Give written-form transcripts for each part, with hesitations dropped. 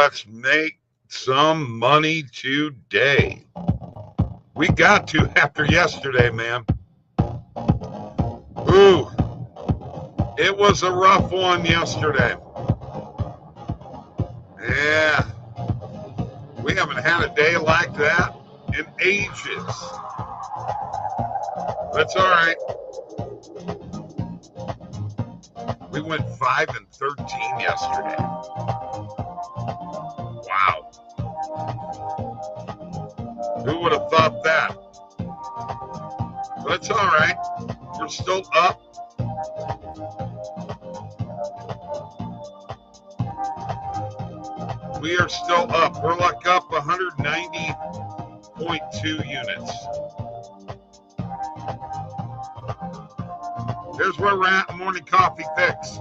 let's make some money today. We got to after yesterday, man. Ooh, it was a rough one yesterday. Yeah, we haven't had a day like that in ages. That's all right. We went 5-13 yesterday. Wow. Who would have thought that? But it's all right. We're still up. We are still up. We're like up 190.2 units. Here's where we're at in morning coffee picks.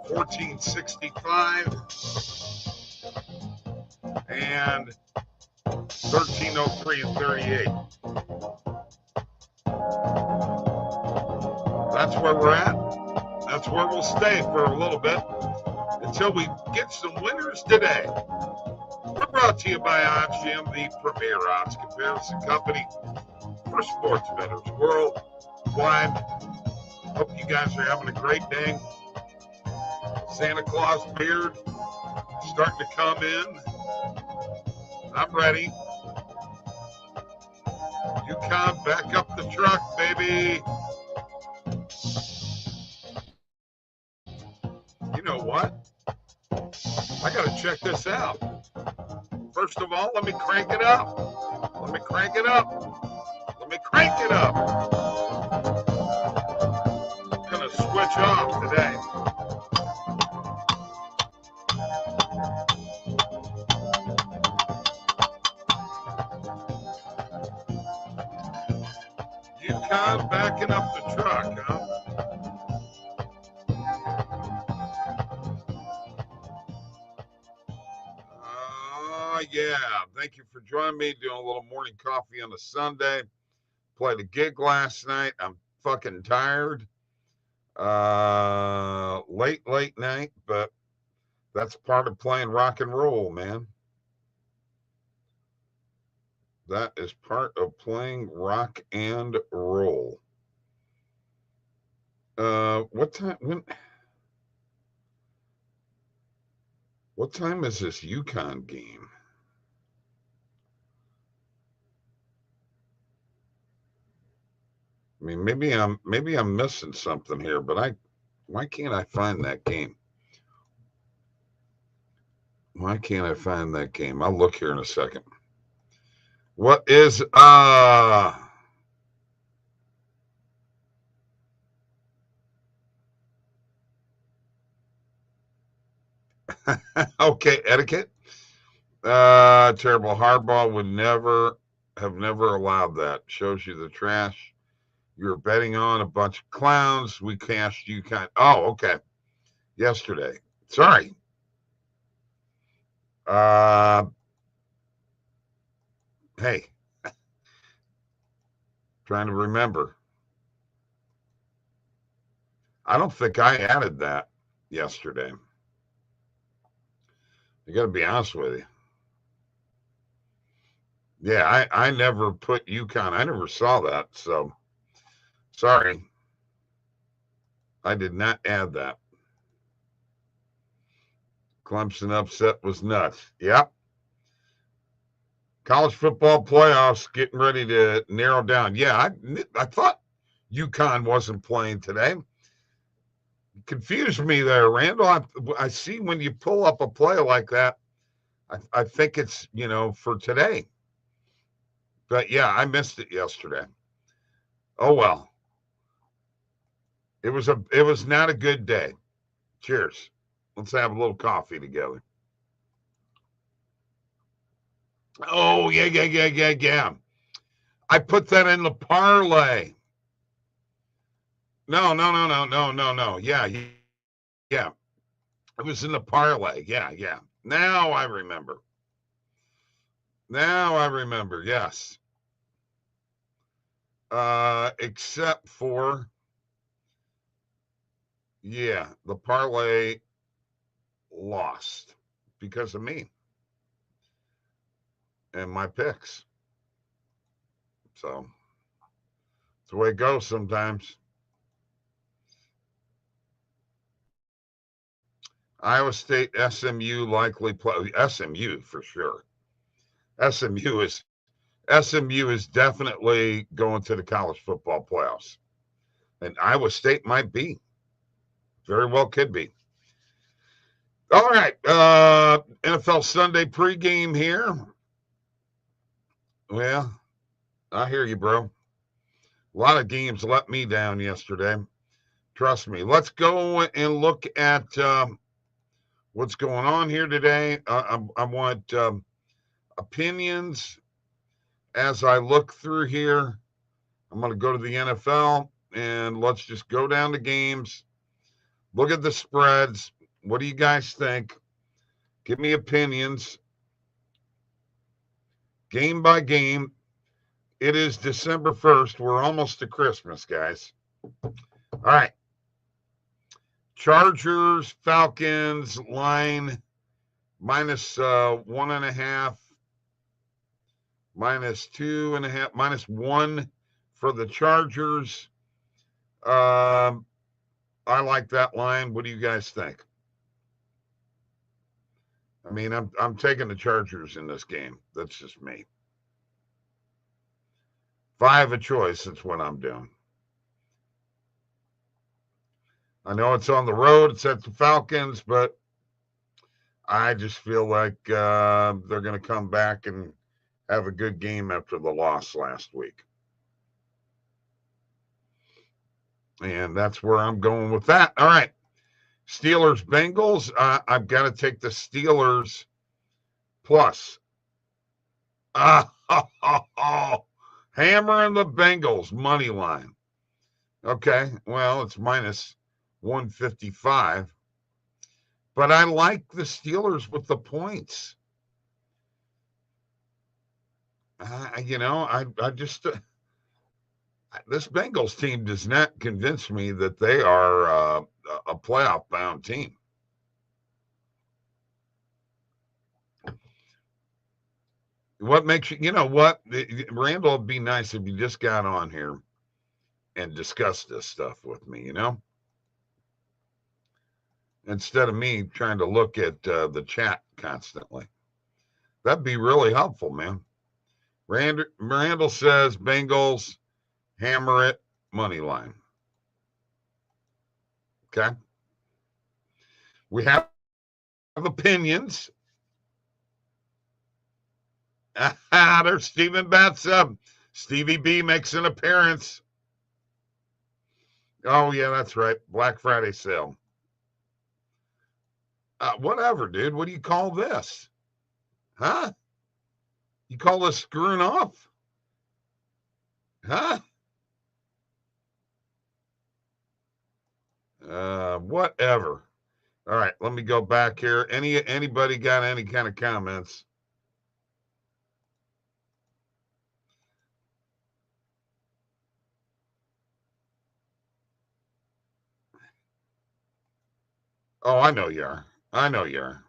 1465 and 1303 and 38. That's where we're at. That's where we'll stay for a little bit until we get some winners today. We're brought to you by OddsJam, the premier odds comparison company for sports bettors worldwide. Hope you guys are having a great day. Santa Claus beard starting to come in. I'm ready. UConn, back up the truck, baby. You know what? I got to check this out. First of all, let me crank it up. Let me crank it up. Let me crank it up. I'm going to switch off today. UConn backing up the truck, huh? Yeah. Thank you for joining me, doing a little morning coffee on a Sunday. Played a gig last night. I'm fucking tired. Late night, but that's part of playing rock and roll, man. That is part of playing rock and roll. What time is this UConn game? I mean, maybe I'm missing something here, but why can't I find that game? Why can't I find that game? I'll look here in a second. What is okay, etiquette. Terrible. Hardball would never allowed that. Shows you the trash you're betting on. A bunch of clowns. We cashed UConn. Oh, okay. Yesterday. Sorry. Hey. Trying to remember. I don't think I added that yesterday. I got to be honest with you. Yeah, I never put UConn. I never saw that. So, sorry. I did not add that. Clemson upset was nuts. Yep. College football playoffs getting ready to narrow down. Yeah, I thought UConn wasn't playing today. Confused me there, Randall. I see when you pull up a play like that, I think it's, for today. But yeah, I missed it yesterday. Oh well. It was not a good day. Cheers. Let's have a little coffee together. Oh, yeah. I put that in the parlay. No. Yeah. It was in the parlay. Yeah. Now I remember. Yes. Except for, the parlay lost because of me and my picks. So it's the way it goes sometimes. Iowa State, SMU likely play. SMU for sure. SMU is definitely going to the college football playoffs, and Iowa State might be. Very well could be. All right, NFL Sunday pregame here. Well, I hear you, bro. A lot of games let me down yesterday. Trust me. Let's go and look at what's going on here today. I want opinions as I look through here. I'm going to go to the NFL and let's just go down the games. Look at the spreads. What do you guys think? Give me opinions. Game by game. It is December 1st. We're almost to Christmas, guys. All right. Chargers, Falcons, line minus 1.5, minus 2.5, minus 1 for the Chargers. I like that line. What do you guys think? I mean, I'm taking the Chargers in this game. That's just me. If I have a choice, that's what I'm doing. I know it's on the road. It's at the Falcons, but I just feel like they're going to come back and have a good game after the loss last week. And that's where I'm going with that. All right. Steelers, Bengals. I've got to take the Steelers plus. Hammering the Bengals money line. Okay. Well, it's minus 155. But I like the Steelers with the points. I just this Bengals team does not convince me that they are a playoff bound team. What makes you know what, Randall, it'd be nice if you just got on here and discussed this stuff with me, instead of me trying to look at the chat constantly. That'd be really helpful, man. Randall says Bengals hammer it money line. Okay. We have opinions. There's Stephen Batts. Stevie B makes an appearance. Oh, yeah, that's right. Black Friday sale. Whatever, dude. What do you call this? Huh? You call this screwing off? Huh? Whatever. All right, let me go back here. Anybody got any kind of comments? Oh, I know you are. I know you are.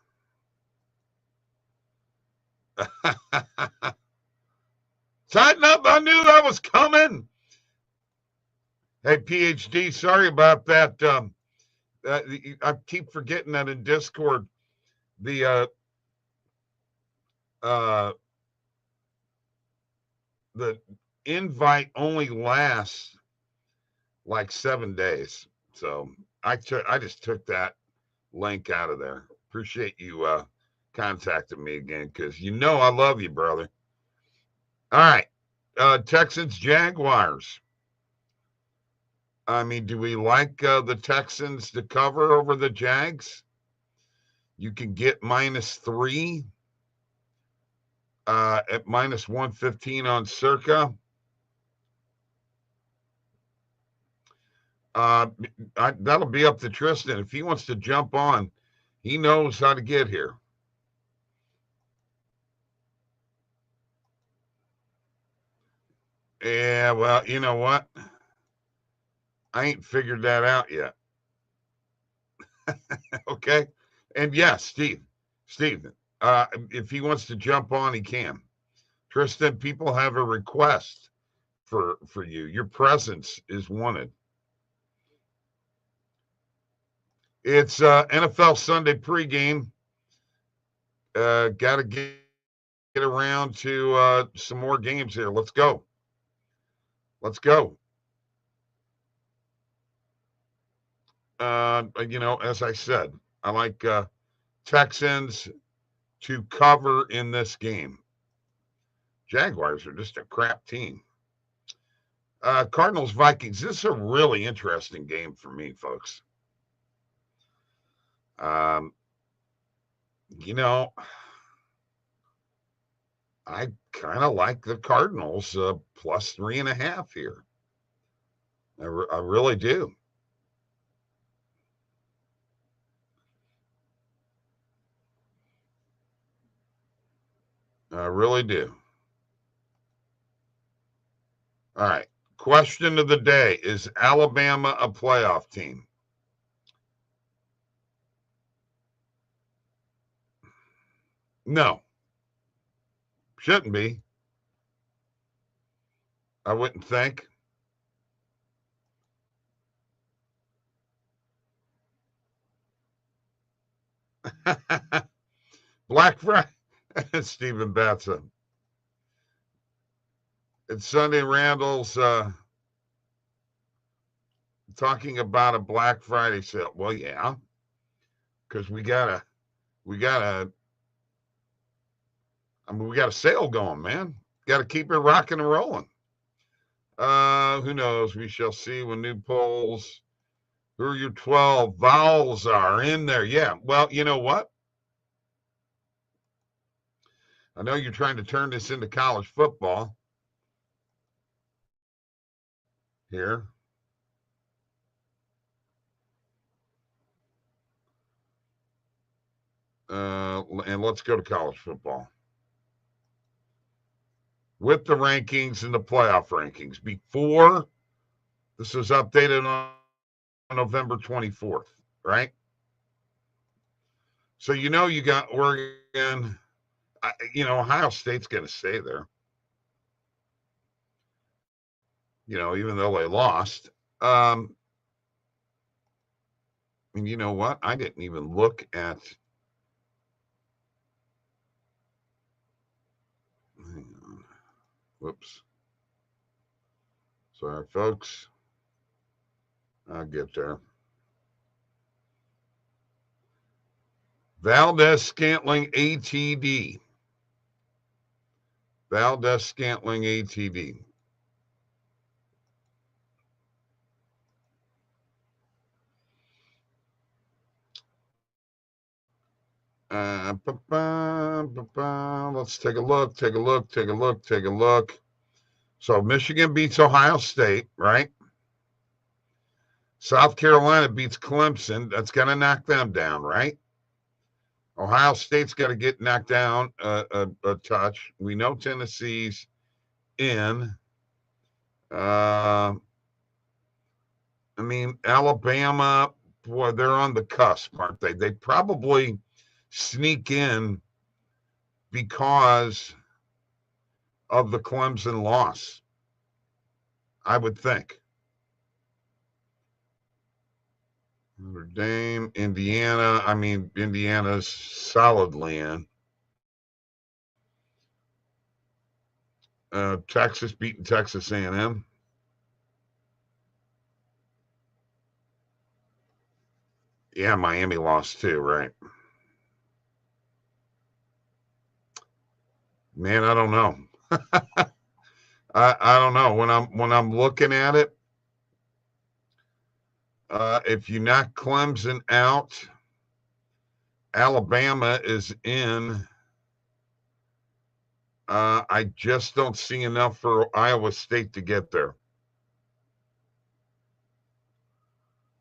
Tighten up. I knew that was coming. Hey, PhD, sorry about that. I keep forgetting that in Discord, the invite only lasts like 7 days. So I just took that link out of there. Appreciate you contacting me again, because I love you, brother. All right. Texans, Jaguars. I mean, do we like the Texans to cover over the Jags? You can get -3 at minus 115 on Circa. That'll be up to Tristan. If he wants to jump on, he knows how to get here. Yeah, well, you know what? I ain't figured that out yet. Okay. And yes, Steve, Steven, if he wants to jump on, he can. Tristan, people have a request for you. Your presence is wanted. It's NFL Sunday pregame. Got to get around to some more games here. Let's go. Let's go. As I said, I like Texans to cover in this game. Jaguars are just a crap team. Cardinals, Vikings. This is a really interesting game for me, folks. I kind of like the Cardinals plus 3.5 here. I really do. I really do. All right. Question of the day: is Alabama a playoff team? No. Shouldn't be. I wouldn't think. Black Friday. Stephen Batson. It's Sunday. Randall's talking about a Black Friday sale. Well, yeah, because we got a sale going, man. Got to keep it rocking and rolling. Who knows? We shall see when new polls. Who are your 12 vowels are in there? Yeah. Well, you know what? I know you're trying to turn this into college football here. And let's go to college football with the rankings and the playoff rankings before this was updated on November 24th, right? So you got Oregon. Ohio State's going to stay there. Even though they lost. And you know what? I didn't even look at. Hang on. Whoops. Sorry, folks. I'll get there. Valdez-Scantling ATD. Valdez-Scantling ATD. Let's take a look. So Michigan beats Ohio State, right? South Carolina beats Clemson. That's going to knock them down, right? Ohio State's got to get knocked down a touch. We know Tennessee's in. Alabama, boy, they're on the cusp, aren't they? They probably sneak in because of the Clemson loss, I would think. Notre Dame, Indiana. Indiana's solidly in. Texas beating Texas A&M. Yeah, Miami lost too, right? Man, I don't know. I don't know. When I'm looking at it, if you knock Clemson out, Alabama is in. I just don't see enough for Iowa State to get there.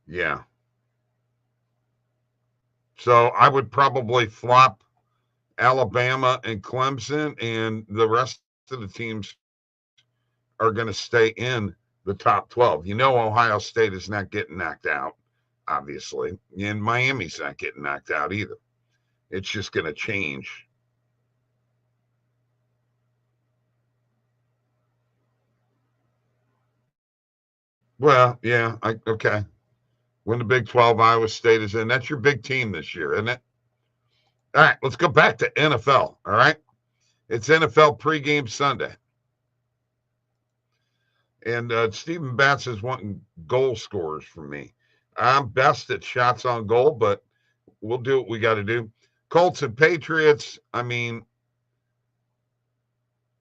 Yeah. So I would probably flop Alabama and Clemson, and the rest of the teams are going to stay in the top 12. Ohio State is not getting knocked out, obviously, and Miami's not getting knocked out either. It's just going to change. Well, yeah, okay. When the Big 12, Iowa State is in, that's your big team this year, isn't it? All right, let's go back to NFL. All right. It's NFL pregame Sunday. And Stephen Batts is wanting goal scorers from me. I'm best at shots on goal, but we'll do what we got to do. Colts and Patriots, I mean,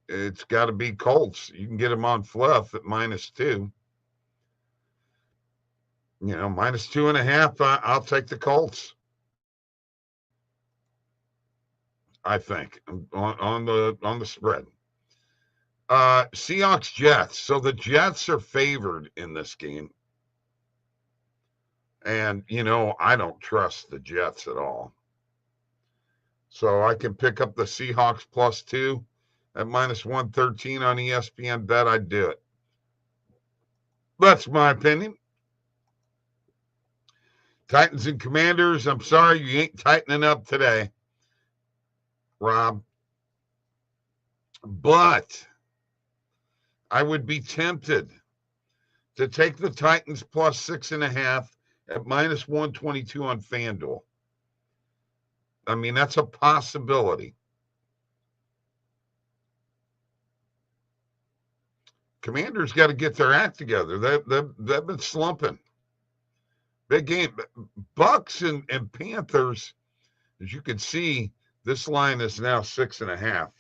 it's got to be Colts. You can get them on fluff at -2. You know, -2.5. I'll take the Colts. I think on the spread. Seahawks Jets. So the Jets are favored in this game. And, you know, I don't trust the Jets at all. So I can pick up the Seahawks +2 at -113 on ESPN Bet. I'd do it. That's my opinion. Titans and Commanders. I'm sorry you ain't tightening up today, Rob. But I would be tempted to take the Titans +6.5 at -122 on FanDuel. I mean, that's a possibility. Commanders got to get their act together. They've been slumping. Big game. Bucks and Panthers, as you can see, this line is now 6.5.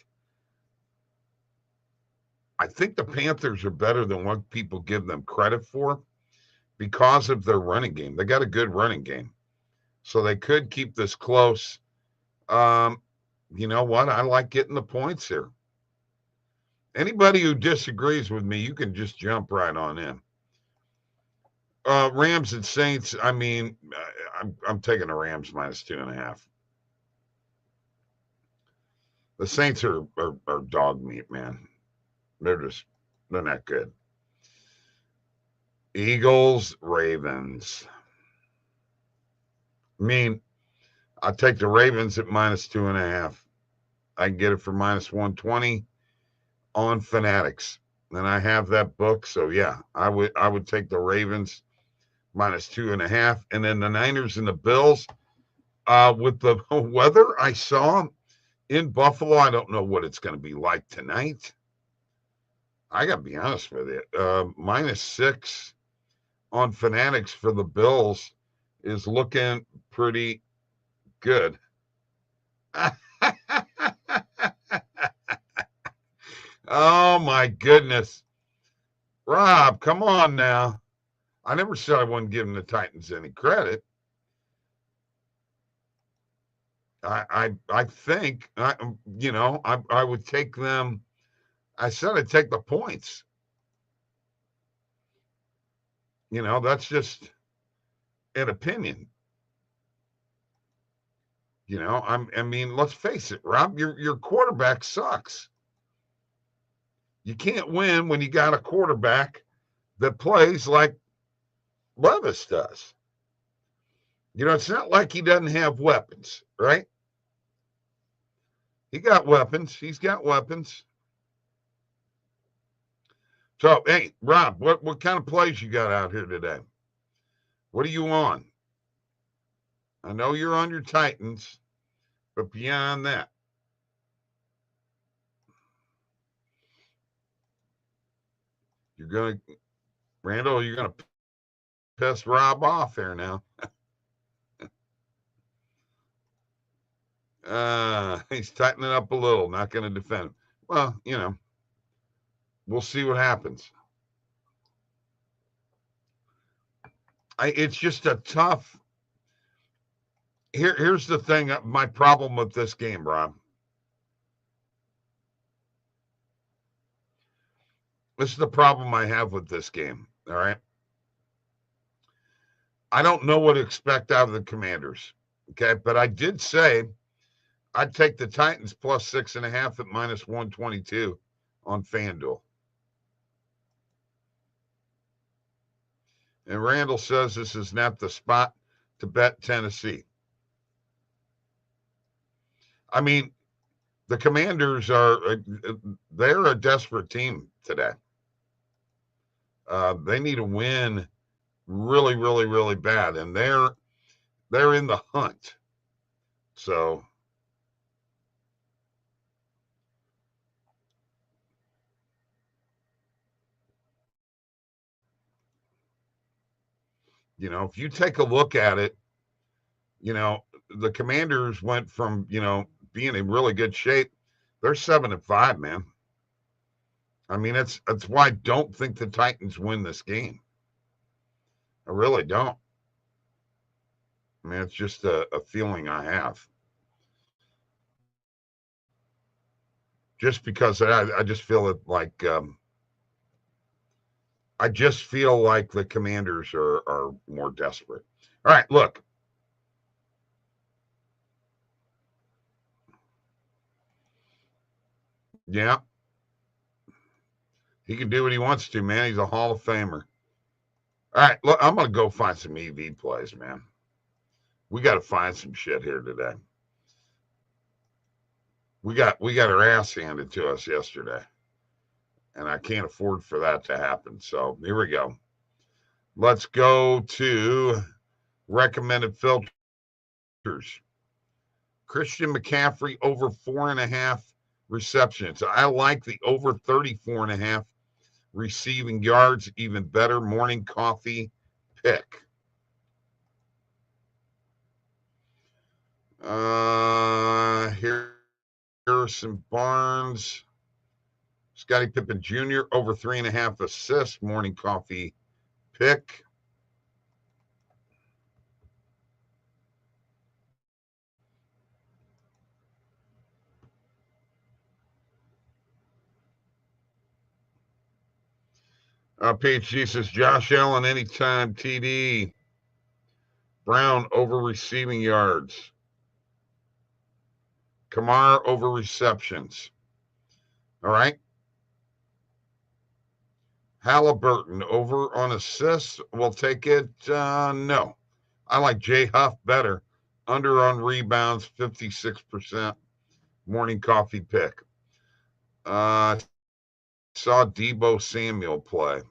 I think the Panthers are better than what people give them credit for because of their running game. They got a good running game. So they could keep this close. You know what? I like getting the points here. Anybody who disagrees with me, you can just jump right on in. Rams and Saints, I mean, I'm taking the Rams -2.5. The Saints are dog meat, man. They're not good. Eagles, Ravens. I mean, I'll take the Ravens at -2.5. I can get it for -120 on Fanatics. And I have that book. So yeah, I would take the Ravens -2.5. And then the Niners and the Bills. With the weather I saw in Buffalo, I don't know what it's going to be like tonight. I got to be honest with you. -6 on Fanatics for the Bills is looking pretty good. Oh, my goodness. Rob, come on now. I never said I wasn't giving the Titans any credit. I think, I would take them. I said I'd take the points. You know, that's just an opinion. You know, I mean, let's face it, Rob, your quarterback sucks. You can't win when you got a quarterback that plays like Levis does. You know, it's not like he doesn't have weapons, right? He got weapons. He's got weapons. So, hey, Rob, what kind of plays you got out here today? What are you on? I know you're on your Titans, but beyond that, Randall, you're going to piss Rob off here now. He's tightening up a little, not going to defend him. Well, you know, we'll see what happens. It's just a tough. Here's the thing. My problem with this game, Rob. This is the problem I have with this game. All right. I don't know what to expect out of the Commanders. Okay. But I did say I'd take the Titans +6.5 at -122 on FanDuel. And Randall says this is not the spot to bet Tennessee. I mean, the Commanders they're a desperate team today. They need a win really, really, really bad, and they're in the hunt. So, if you take a look at it, the Commanders went from, being in really good shape. They're 7-5, man. I mean, that's why I don't think the Titans win this game. I really don't. I mean, it's just a feeling I have. Just because I just feel it like I just feel like the Commanders are more desperate. All right, look. Yeah. He can do what he wants to, man. He's a Hall of Famer. All right, look, I'm gonna go find some EV plays, man. We got to find some shit here today. We got our ass handed to us yesterday, and I can't afford for that to happen. So here we go. Let's go to recommended filters. Christian McCaffrey over 4.5 receptions. I like the over 34.5 receiving yards, even better. Morning coffee pick. Harrison Barnes, Scottie Pippen Jr. over 3.5 assists. Morning coffee pick. PhD says Josh Allen anytime TD. Brown over receiving yards. Kamara over receptions. All right. Halliburton over on assists. We'll take it. No. I like Jay Huff better. Under on rebounds, 56%. Morning coffee pick. Saw Deebo Samuel play.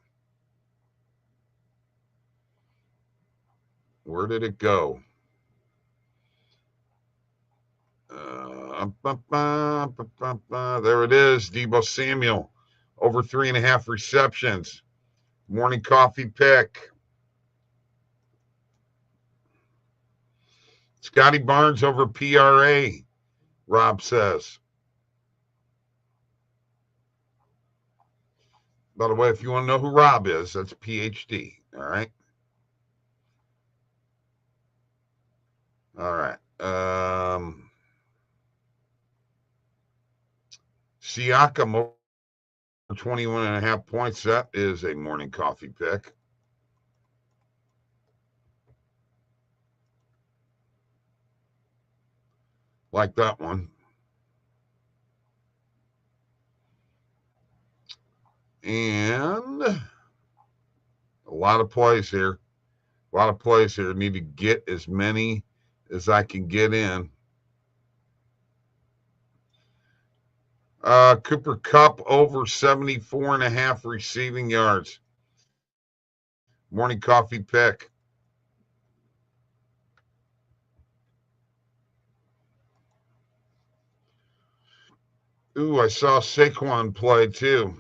Where did it go? There it is. Deebo Samuel over 3.5 receptions. Morning coffee pick. Scotty Barnes over PRA, Rob says. By the way, if you want to know who Rob is, that's PhD. All right. All right. Siakam over 21.5 points. That is a morning coffee pick. Like that one. And a lot of plays here. A lot of plays here. Need to get as many as I can get in. Cooper Kupp over 74.5 receiving yards. Morning coffee pick. Ooh, I saw Saquon play too.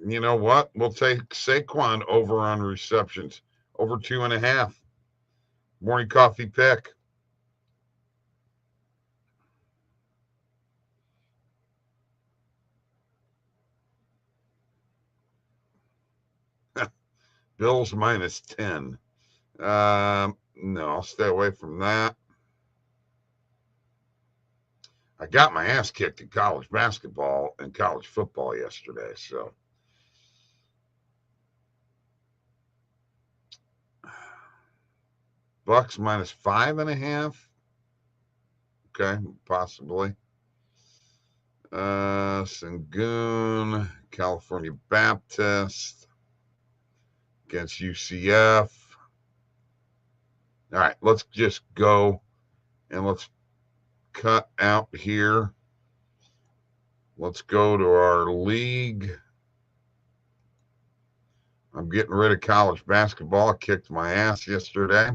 You know what? We'll take Saquon over on receptions. Over 2.5. Morning coffee pick. Bills minus 10. No, I'll stay away from that. I got my ass kicked in college basketball and college football yesterday, so. Bucks minus 5.5. Okay, possibly. Sangoon, California Baptist. against UCF. All right, let's just go and let's cut out here. Let's go to our league. I'm getting rid of college basketball. I kicked my ass yesterday.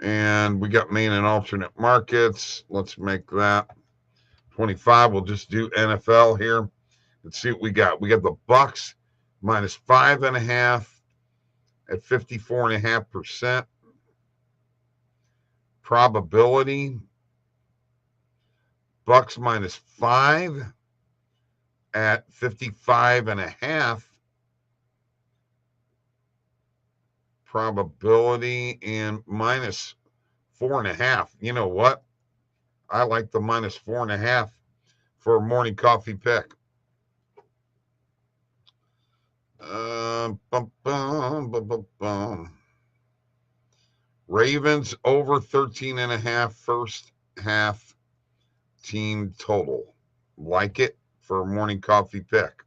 And we got main and alternate markets. Let's make that 25. We'll just do NFL here. Let's see what we got. We got the Bucks minus 5.5 at 54.5% probability. Bucks minus 5 at 55.5 probability, and minus 4.5. You know what? I like the minus 4.5 for a morning coffee pick. Ravens over 13.5 first half team total. Like it for a morning coffee pick.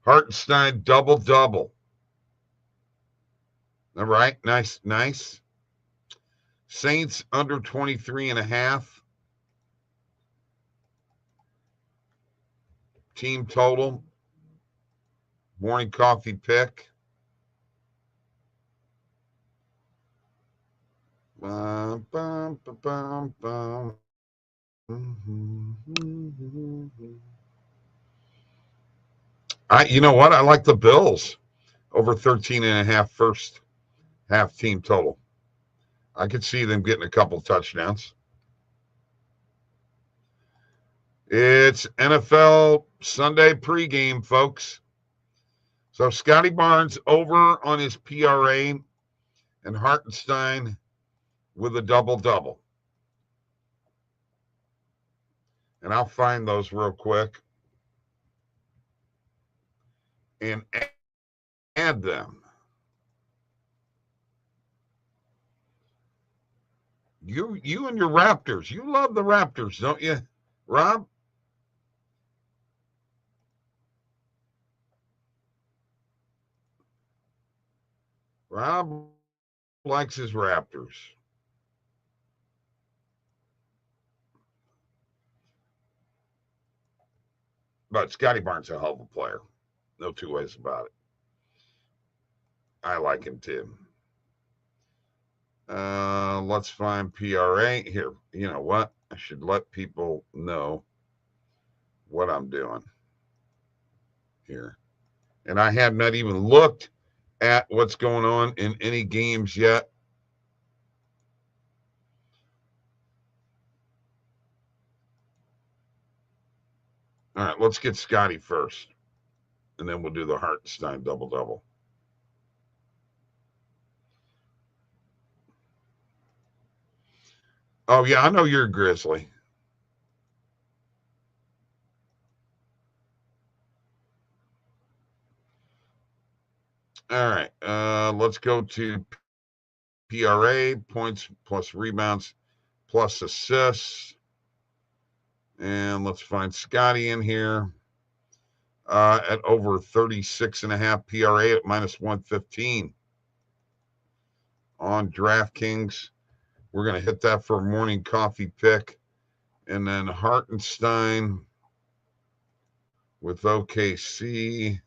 Hartenstein double. All right, nice. Saints under 23.5 team total. Morning coffee pick. You know what? I like the Bills over 13.5 first half team total. I could see them getting a couple touchdowns. It's NFL Sunday pregame, folks. So Scotty Barnes over on his PRA and Hartenstein with a double. And I'll find those real quick and add them. You and your Raptors. You love the Raptors, don't you, Rob? Rob likes his Raptors. But Scotty Barnes is a hell of a player. No two ways about it. I like him too. Let's find PRA here. You know what? I should let people know what I'm doing here. And I have not even looked at what's going on in any games yet. All right, let's get Scotty first. And then we'll do the Hartenstein double. Oh, yeah, I know you're a Grizzly. All right, let's go to PRA, points plus rebounds plus assists. And let's find Scotty in here at over 36.5 PRA at minus 115 on DraftKings. We're going to hit that for a morning coffee pick. And then Hartenstein with OKC.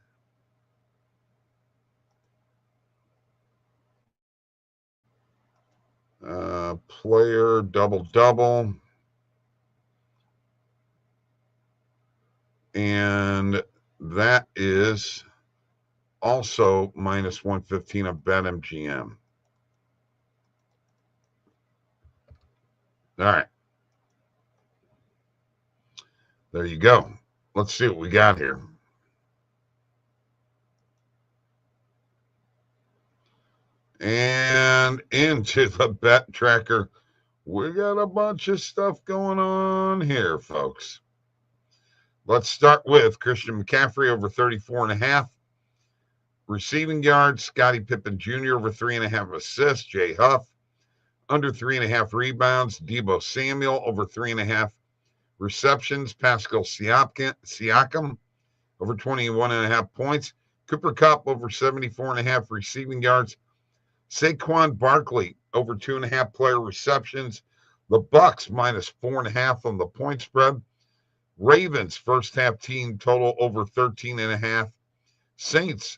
Player double. And that is also minus 115 of BetMGM. All right. There you go. Let's see what we got here. And into the bet tracker. We got a bunch of stuff going on here, folks. Let's start with Christian McCaffrey over 34.5 receiving yards. Scottie Pippen Jr. over 3.5 assists. Jay Huff under 3.5 rebounds. Deebo Samuel over 3.5 Receptions, Pascal Siakam over 21.5 points. Cooper Kupp over 74.5 receiving yards. Saquon Barkley over 2.5 player receptions. The Bucks minus 4.5 on the point spread. Ravens first half team total over 13.5. Saints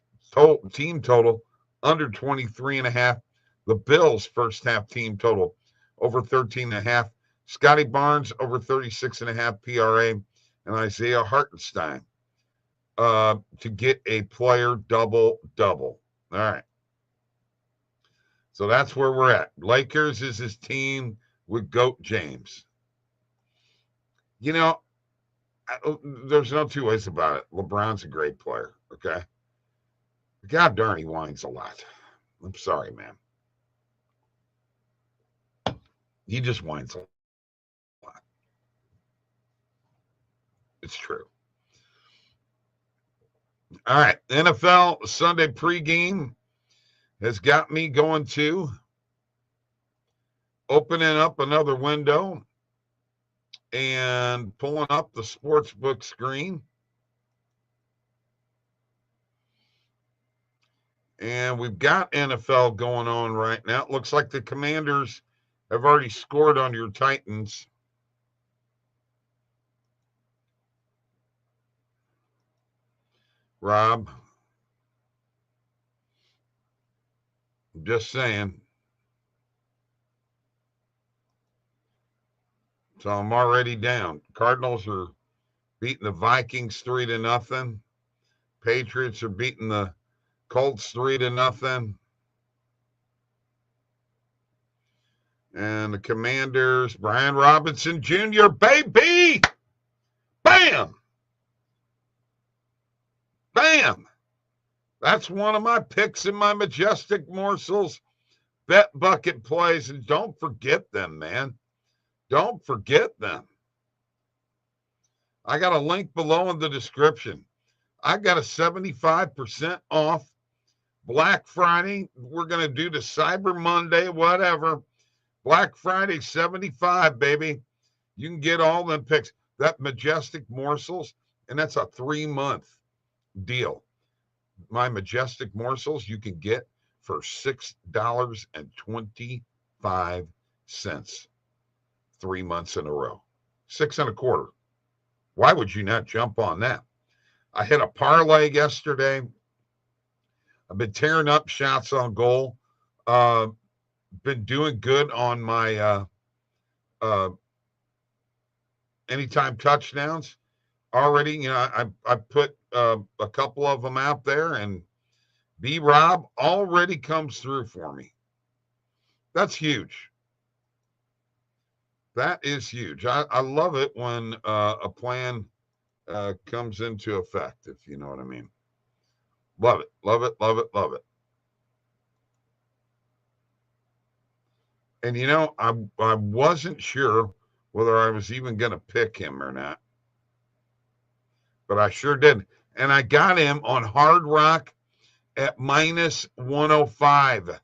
team total under 23.5. The Bills first half team total over 13.5. Scotty Barnes over 36.5 PRA, and Isaiah Hartenstein to get a player double-double. All right. So that's where we're at. Lakers is his team with GOAT James. You know, there's no two ways about it. LeBron's a great player, okay? God darn, he whines a lot. I'm sorry, man. He just whines a lot. It's true. All right, NFL Sunday pregame has got me going to opening up another window and pulling up the sportsbook screen. And we've got NFL going on right now. It looks like the Commanders have already scored on your Titans. Rob, just saying. So I'm already down. Cardinals are beating the Vikings 3-0. Patriots are beating the Colts 3-0. And the Commanders, Brian Robinson Jr., baby! Bam! Bam! That's one of my picks in my Majestic Morsels BetBucket plays. And don't forget them, man. Don't forget them. I got a link below in the description. I got a 75% off Black Friday. We're going to do the Cyber Monday, whatever. Black Friday 75, baby. You can get all them picks. That Majestic Morsels, and that's a 3-month deal. My Majestic Morsels you can get for $6.25. 3 months in a row. 6.25. Why would you not jump on that? I hit a parlay yesterday. I've been tearing up shots on goal. Been doing good on my anytime touchdowns already. You know, I put a couple of them out there, and B-Rob already comes through for me. That's huge. That is huge. I love it when a plan comes into effect, if you know what I mean. Love it, love it, love it, love it. And, you know, I wasn't sure whether I was even going to pick him or not. But I sure did. And I got him on Hard Rock at minus 105.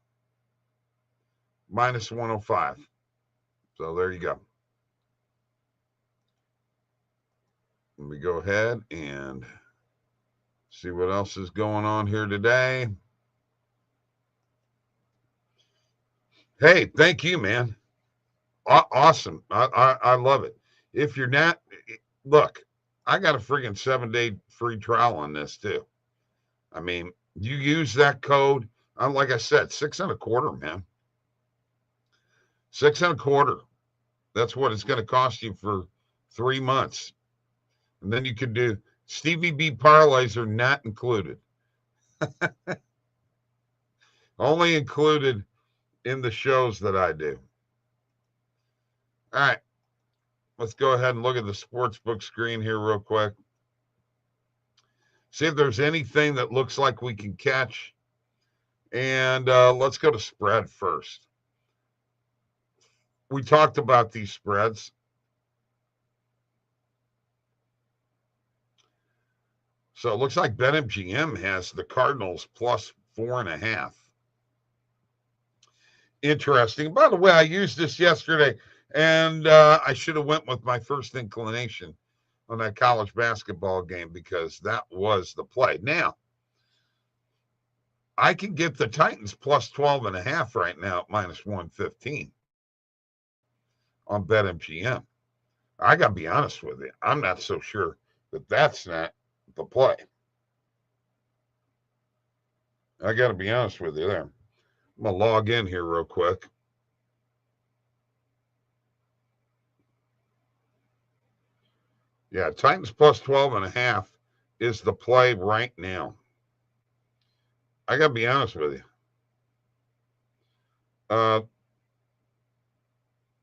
Minus 105. So there you go. Let me go ahead and see what else is going on here today. Hey, thank you, man. Awesome. I love it. If you're not, look, I got a friggin' 7-day free trial on this too. I mean, you use that code. Like I said, 6.25, man. 6.25. That's what it's going to cost you for 3 months. And then you can do Stevie B parlays are not included. Only included in the shows that I do. All right. Let's go ahead and look at the sportsbook screen here real quick. See if there's anything that looks like we can catch. And let's go to spread first. We talked about these spreads. So it looks like BetMGM has the Cardinals plus 4.5. Interesting. By the way, I used this yesterday And I should have went with my first inclination on that college basketball game because that was the play. Now, I can get the Titans plus 12.5 right now at minus 115 on BetMGM. I got to be honest with you. I'm not so sure that that's not the play. I got to be honest with you there. I'm going to log in here real quick. Yeah, Titans plus 12.5 is the play right now. I got to be honest with you.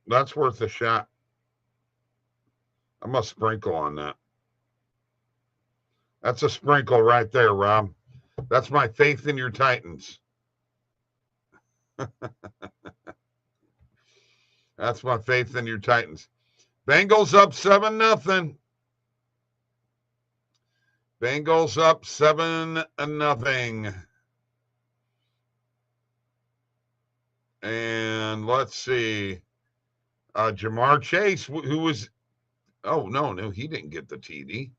That's worth a shot. I'm going to sprinkle on that. That's a sprinkle right there, Rob. That's my faith in your Titans. That's my faith in your Titans. Bengals up 7-0. Bengals up 7-0. And let's see. Jamar Chase, who was, oh, no, he didn't get the TD.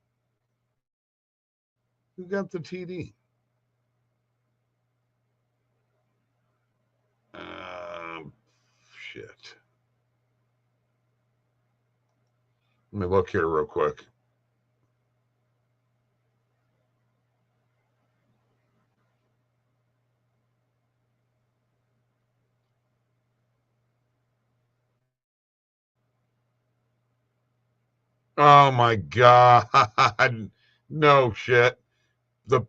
Who got the TD? Shit. Let me look here real quick. Oh my God. No shit. The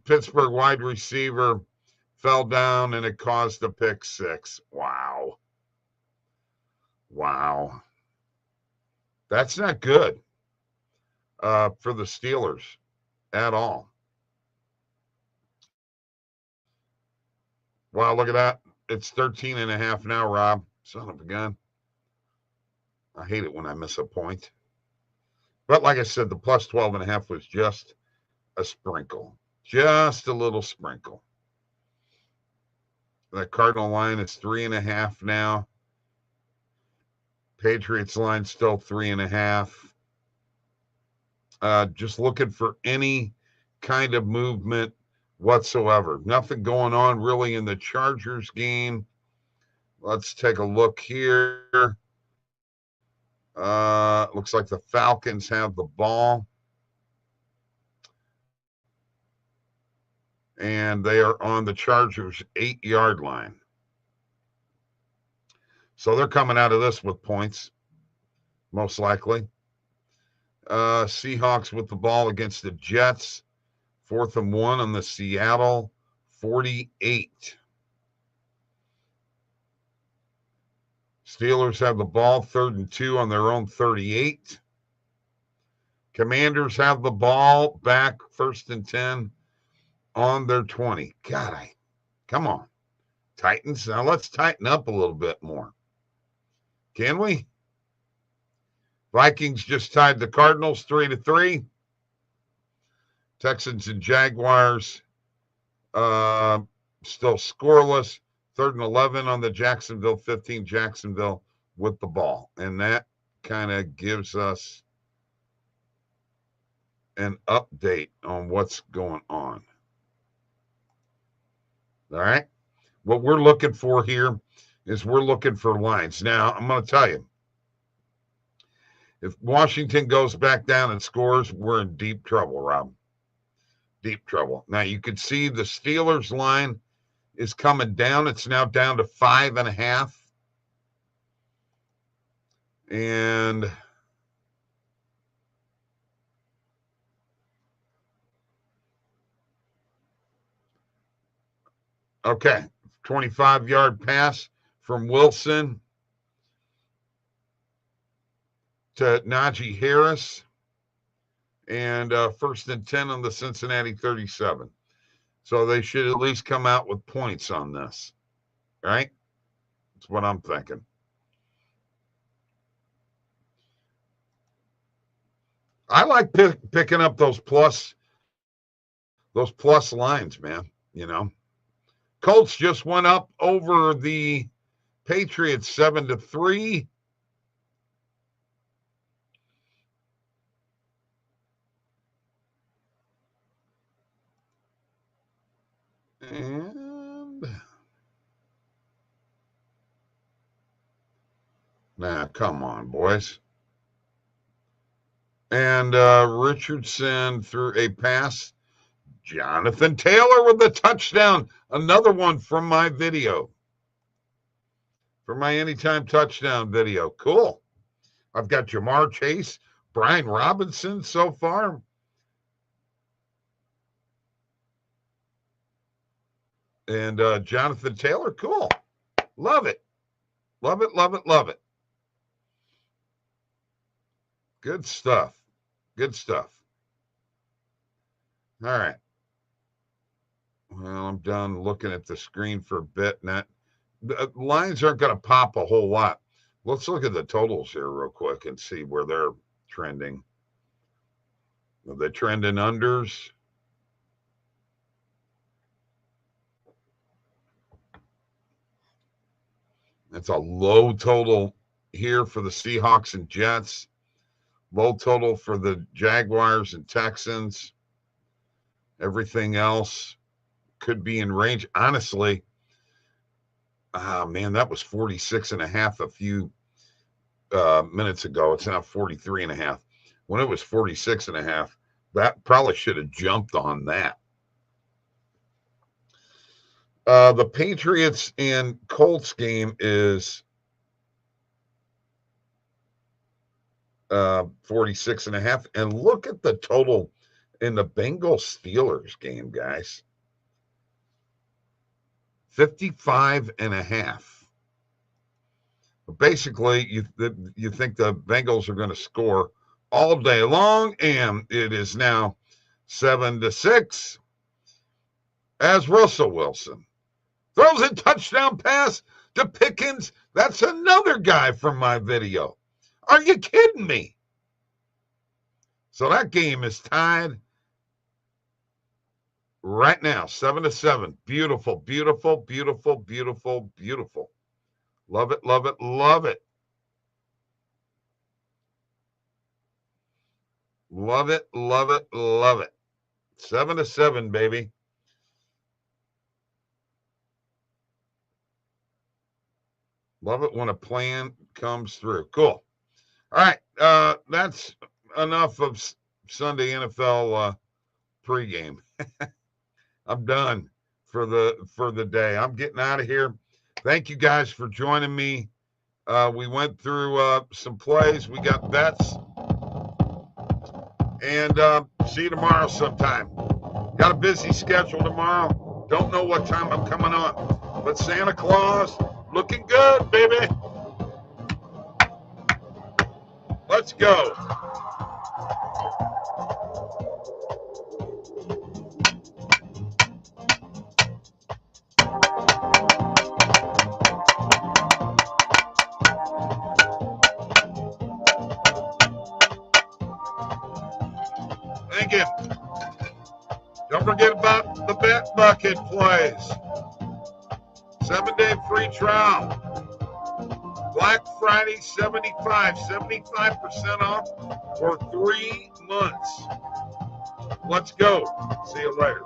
Pittsburgh wide receiver fell down and it caused a pick six. Wow. That's not good for the Steelers at all. Wow, look at that. It's 13.5 now, Rob. Son of a gun. I hate it when I miss a point. But like I said, the plus 12.5 was just a sprinkle. Just a little sprinkle. The Cardinal line is 3.5 now. Patriots line still 3.5. Just looking for any kind of movement whatsoever. Nothing going on really in the Chargers game. Let's take a look here. Looks like the Falcons have the ball. And they are on the Chargers' 8-yard line. So they're coming out of this with points, most likely. Seahawks with the ball against the Jets. 4th and 1 on the Seattle 48. Steelers have the ball 3rd and 2 on their own 38. Commanders have the ball back 1st and 10 on their 20. God, come on. Titans, now let's tighten up a little bit more. Can we? Vikings just tied the Cardinals 3-3. Texans and Jaguars still scoreless. 3rd and 11 on the Jacksonville 15. Jacksonville with the ball. And that kind of gives us an update on what's going on. All right. What we're looking for here is we're looking for lines. Now, I'm going to tell you, if Washington goes back down and scores, we're in deep trouble, Rob. Deep trouble. Now, you can see the Steelers line is coming down. It's now down to 5.5. And okay, 25-yard pass from Wilson to Najee Harris. And 1st and 10 on the Cincinnati 37. So they should at least come out with points on this, right? That's what I'm thinking. I like picking up those plus lines, man. You know, Colts just went up over the Patriots 7-3. Nah, come on, boys. And Richardson threw a pass. Jonathan Taylor with the touchdown. Another one from my video. From my anytime touchdown video. Cool. I've got Jamar Chase, Brian Robinson so far. And Jonathan Taylor. Cool. Love it. Love it, love it, love it. Good stuff. Good stuff. All right. Well, I'm done looking at the screen for BetNet. The lines aren't going to pop a whole lot. Let's look at the totals here real quick and see where they're trending. Are they trending unders? That's a low total here for the Seahawks and Jets. Low total for the Jaguars and Texans. Everything else could be in range. Honestly, man, that was 46.5 a few minutes ago. It's now 43.5. When it was 46.5, that probably should have jumped on that. The Patriots and Colts game is 46.5. And look at the total in the Bengals Steelers game, guys. 55.5. Basically, you think the Bengals are going to score all day long, and it is now 7-6 as Russell Wilson throws a touchdown pass to Pickens. That's another guy from my video. Are you kidding me? So that game is tied right now, 7-7. Beautiful, beautiful, beautiful, beautiful, beautiful. Love it, love it, love it. Love it, love it, love it. 7-7, baby. Love it when a plan comes through. Cool. All right. That's enough of Sunday NFL pregame. I'm done for the day. I'm getting out of here. Thank you guys for joining me. We went through some plays. We got bets. And see you tomorrow sometime. Got a busy schedule tomorrow. Don't know what time I'm coming on. But Santa Claus, looking good, baby. Let's go. Thank you. Don't forget about the BetBucket plays. 7-day free trial. Black Friday 75% off for 3 months. Let's go. See you later.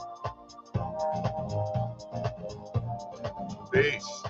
Peace.